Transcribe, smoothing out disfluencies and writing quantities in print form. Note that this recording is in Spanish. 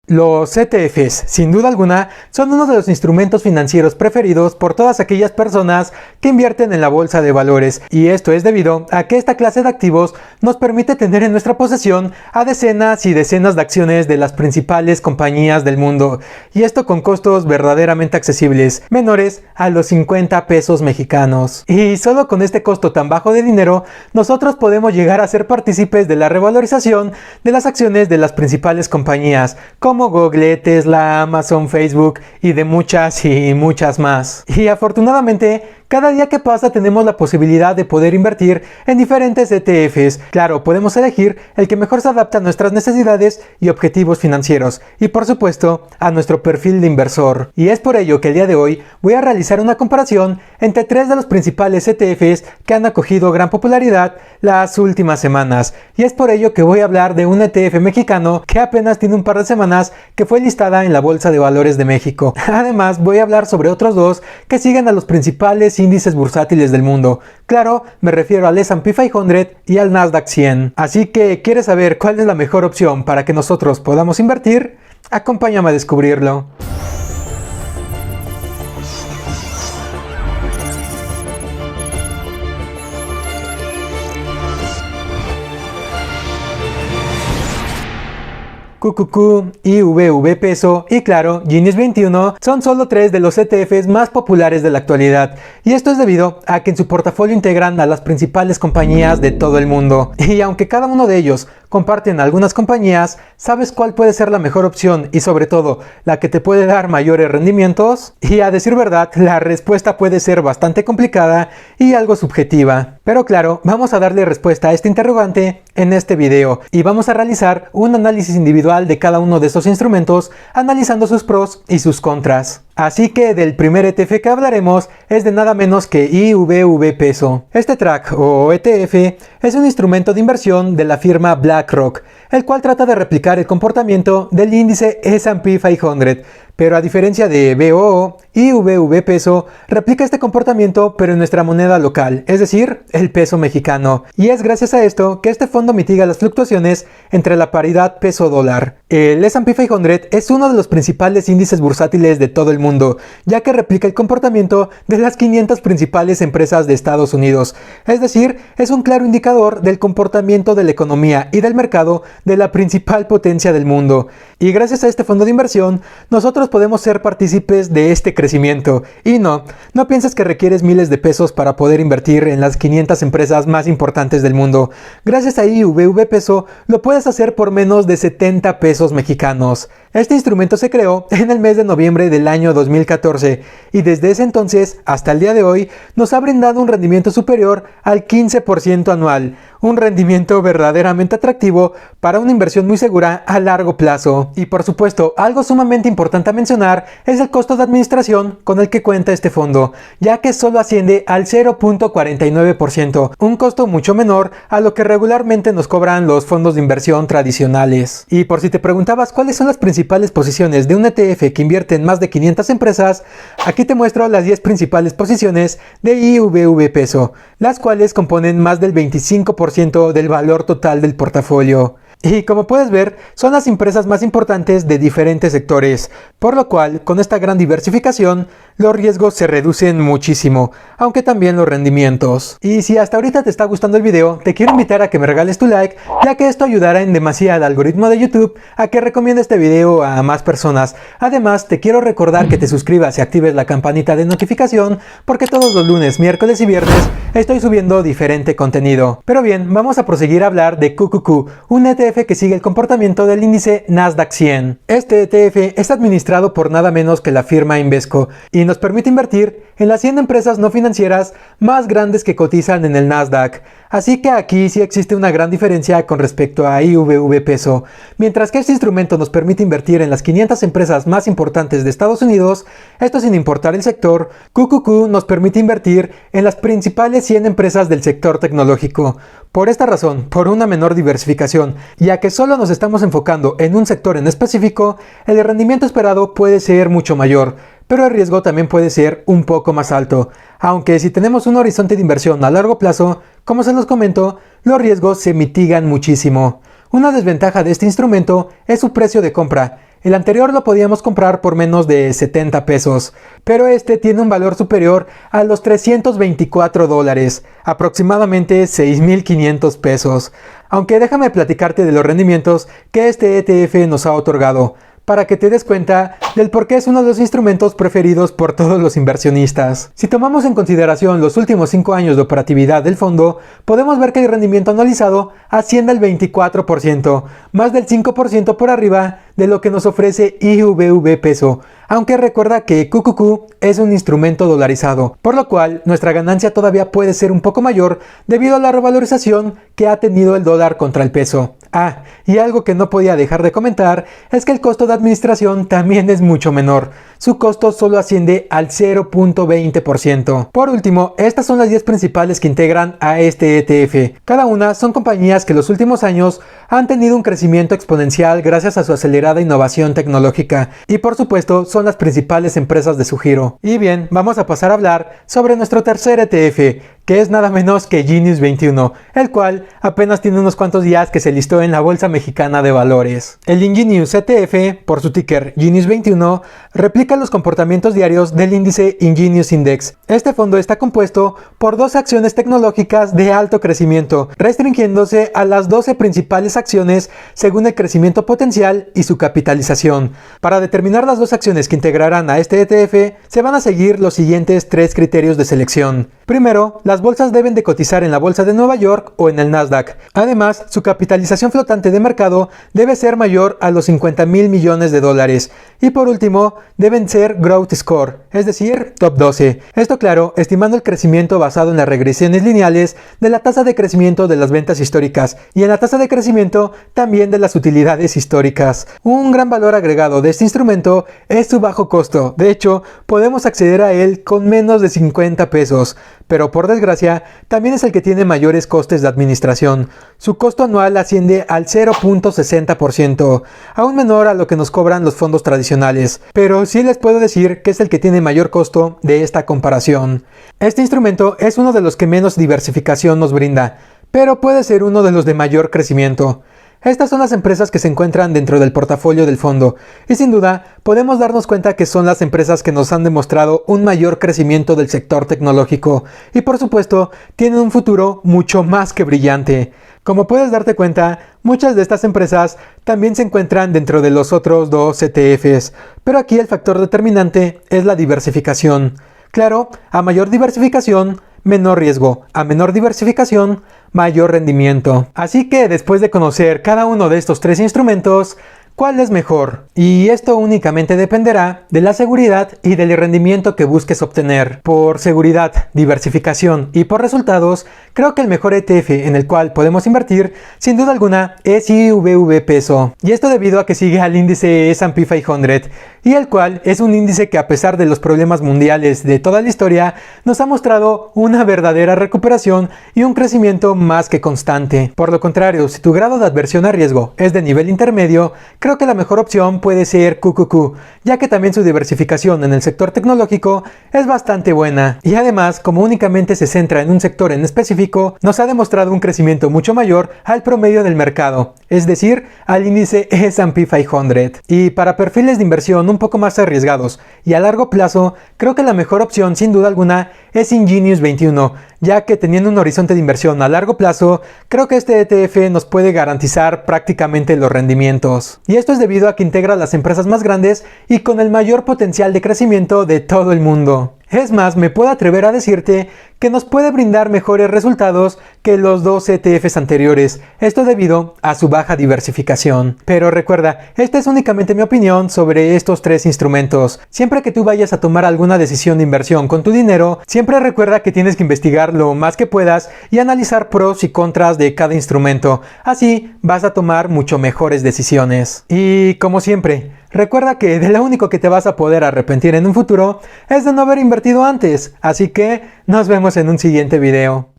Los ETFs, sin duda alguna, son uno de los instrumentos financieros preferidos por todas aquellas personas que invierten en la bolsa de valores, y esto es debido a que esta clase de activos nos permite tener en nuestra posesión a decenas y decenas de acciones de las principales compañías del mundo, y esto con costos verdaderamente accesibles, menores a los 50 pesos mexicanos. Y solo con este costo tan bajo de dinero, nosotros podemos llegar a ser partícipes de la revalorización de las acciones de las principales compañías, como Google, Tesla, Amazon, Facebook y de muchas y muchas más. Y afortunadamente, cada día que pasa tenemos la posibilidad de poder invertir en diferentes ETFs. Claro, podemos elegir el que mejor se adapta a nuestras necesidades y objetivos financieros, y por supuesto, a nuestro perfil de inversor. Y es por ello que el día de hoy voy a realizar una comparación entre tres de los principales ETFs que han acogido gran popularidad las últimas semanas. Y es por ello que voy a hablar de un ETF mexicano que apenas tiene un par de semanas que fue listada en la Bolsa de Valores de México. Además, voy a hablar sobre otros dos que siguen a los principales índices bursátiles del mundo. Claro, me refiero al S&P 500 y al Nasdaq 100. Así que, ¿quieres saber cuál es la mejor opción para que nosotros podamos invertir? Acompáñame a descubrirlo. QQQ, IVV Peso y claro, Genius 21 son solo tres de los ETFs más populares de la actualidad, y esto es debido a que en su portafolio integran a las principales compañías de todo el mundo. Y aunque cada uno de ellos comparten algunas compañías, ¿sabes cuál puede ser la mejor opción y sobre todo la que te puede dar mayores rendimientos? Y a decir verdad, la respuesta puede ser bastante complicada y algo subjetiva. Pero claro, vamos a darle respuesta a este interrogante en este video y vamos a realizar un análisis individual de cada uno de estos instrumentos, analizando sus pros y sus contras. Así que del primer ETF que hablaremos es de nada menos que IVV Peso. Este track o ETF es un instrumento de inversión de la firma BlackRock, el cual trata de replicar el comportamiento del índice S&P 500. Pero a diferencia de BOO, IVV Peso replica este comportamiento pero en nuestra moneda local, es decir, el peso mexicano. Y es gracias a esto que este fondo mitiga las fluctuaciones entre la paridad peso-dólar. El S&P 500 es uno de los principales índices bursátiles de todo el mundo, ya que replica el comportamiento de las 500 principales empresas de Estados Unidos. Es decir, es un claro indicador del comportamiento de la economía y del mercado de la principal potencia del mundo. Y gracias a este fondo de inversión, nosotros podemos ser partícipes de este crecimiento. Y no pienses que requieres miles de pesos para poder invertir en las 500 empresas más importantes del mundo. Gracias a IVV Peso lo puedes hacer por menos de 70 pesos mexicanos. Este instrumento se creó en el mes de noviembre del año 2014 y desde ese entonces hasta el día de hoy nos ha brindado un rendimiento superior al 15% anual, un rendimiento verdaderamente atractivo para una inversión muy segura a largo plazo. Y por supuesto, algo sumamente importante a mencionar es el costo de administración con el que cuenta este fondo, ya que solo asciende al 0.49%, un costo mucho menor a lo que regularmente nos cobran los fondos de inversión tradicionales. Y por si te preguntabas cuáles son las principales posiciones de un ETF que invierte en más de 500 empresas, aquí te muestro las 10 principales posiciones de IVV Peso, las cuales componen más del 25% del valor total del portafolio. Y como puedes ver, son las empresas más importantes de diferentes sectores, por lo cual, con esta gran diversificación, los riesgos se reducen muchísimo, aunque también los rendimientos. Y si hasta ahorita te está gustando el video, te quiero invitar a que me regales tu like, ya que esto ayudará en demasía al algoritmo de YouTube a que recomiende este video a más personas. Además, te quiero recordar que te suscribas y actives la campanita de notificación, porque todos los lunes, miércoles y viernes estoy subiendo diferente contenido. Pero bien, vamos a proseguir a hablar de QQQ, un ETF que sigue el comportamiento del índice Nasdaq 100. Este ETF es administrado por nada menos que la firma Invesco y nos permite invertir en las 100 empresas no financieras más grandes que cotizan en el Nasdaq. Así que aquí sí existe una gran diferencia con respecto a IVV Peso. Mientras que este instrumento nos permite invertir en las 500 empresas más importantes de Estados Unidos, esto sin importar el sector, QQQ nos permite invertir en las principales 100 empresas del sector tecnológico. Por esta razón, por una menor diversificación, ya que solo nos estamos enfocando en un sector en específico, el rendimiento esperado puede ser mucho mayor, pero el riesgo también puede ser un poco más alto. Aunque si tenemos un horizonte de inversión a largo plazo, como se los comento, los riesgos se mitigan muchísimo. Una desventaja de este instrumento es su precio de compra. El anterior lo podíamos comprar por menos de 70 pesos, pero este tiene un valor superior a los 324 dólares, aproximadamente 6.500 pesos. Aunque déjame platicarte de los rendimientos que este ETF nos ha otorgado, para que te des cuenta del por qué es uno de los instrumentos preferidos por todos los inversionistas. Si tomamos en consideración los últimos 5 años de operatividad del fondo, podemos ver que el rendimiento anualizado asciende al 24%, más del 5% por arriba de lo que nos ofrece IVV peso, aunque recuerda que QQQ es un instrumento dolarizado, por lo cual nuestra ganancia todavía puede ser un poco mayor debido a la revalorización que ha tenido el dólar contra el peso. Ah, y algo que no podía dejar de comentar es que el costo de administración también es mucho menor. Su costo solo asciende al 0.20%. Por último, estas son las 10 principales que integran a este ETF. Cada una son compañías que los últimos años han tenido un crecimiento exponencial gracias a su acelerada innovación tecnológica y por supuesto son las principales empresas de su giro. Y bien, vamos a pasar a hablar sobre nuestro tercer ETF, que es nada menos que Genius 21, el cual apenas tiene unos cuantos días que se listó en la Bolsa Mexicana de Valores. El Ingenius ETF, por su ticker Genius 21, replica los comportamientos diarios del índice Ingenius Index. Este fondo está compuesto por 12 acciones tecnológicas de alto crecimiento, restringiéndose a las 12 principales acciones según el crecimiento potencial y su capitalización. Para determinar las 2 acciones que integrarán a este ETF, se van a seguir los siguientes 3 criterios de selección. Primero, las bolsas deben de cotizar en la bolsa de Nueva York o en el Nasdaq. Además, su capitalización flotante de mercado debe ser mayor a los 50,000 millones de dólares. Y por último, deben ser Growth Score, es decir, top 12. Esto claro, estimando el crecimiento basado en las regresiones lineales de la tasa de crecimiento de las ventas históricas y en la tasa de crecimiento también de las utilidades históricas. Un gran valor agregado de este instrumento es su bajo costo. De hecho, podemos acceder a él con menos de 50 pesos. Pero por desgracia, también es el que tiene mayores costes de administración. Su costo anual asciende al 0.60%, aún menor a lo que nos cobran los fondos tradicionales, pero sí les puedo decir que es el que tiene mayor costo de esta comparación. Este instrumento es uno de los que menos diversificación nos brinda, pero puede ser uno de los de mayor crecimiento. Estas son las empresas que se encuentran dentro del portafolio del fondo y sin duda podemos darnos cuenta que son las empresas que nos han demostrado un mayor crecimiento del sector tecnológico y por supuesto tienen un futuro mucho más que brillante. Como puedes darte cuenta, muchas de estas empresas también se encuentran dentro de los otros 2 ETFs, pero aquí el factor determinante es la diversificación. Claro, a mayor diversificación, menor riesgo, a menor diversificación, mayor rendimiento. Así que después de conocer cada uno de estos 3 instrumentos, ¿cuál es mejor? Y esto únicamente dependerá de la seguridad y del rendimiento que busques obtener. Por seguridad, diversificación y por resultados, creo que el mejor ETF en el cual podemos invertir, sin duda alguna, es IVV peso. Y esto debido a que sigue al índice S&P 500, y el cual es un índice que a pesar de los problemas mundiales de toda la historia, nos ha mostrado una verdadera recuperación y un crecimiento más que constante. Por lo contrario, si tu grado de adversión a riesgo es de nivel intermedio, creo que la mejor opción puede ser QQQ, ya que también su diversificación en el sector tecnológico es bastante buena. Y además, como únicamente se centra en un sector en específico, nos ha demostrado un crecimiento mucho mayor al promedio del mercado, es decir, al índice S&P 500. Y para perfiles de inversión un poco más arriesgados y a largo plazo, creo que la mejor opción sin duda alguna es Ingenius 21, ya que teniendo un horizonte de inversión a largo plazo, creo que este ETF nos puede garantizar prácticamente los rendimientos. Y esto es debido a que integra las empresas más grandes y con el mayor potencial de crecimiento de todo el mundo. Es más, me puedo atrever a decirte que nos puede brindar mejores resultados que los 2 ETFs anteriores, esto debido a su baja diversificación. Pero recuerda, esta es únicamente mi opinión sobre estos 3 instrumentos. Siempre que tú vayas a tomar alguna decisión de inversión con tu dinero, siempre recuerda que tienes que investigar lo más que puedas y analizar pros y contras de cada instrumento. Así vas a tomar mucho mejores decisiones. Y como siempre, recuerda que de lo único que te vas a poder arrepentir en un futuro es de no haber invertido antes, así que nos vemos en un siguiente video.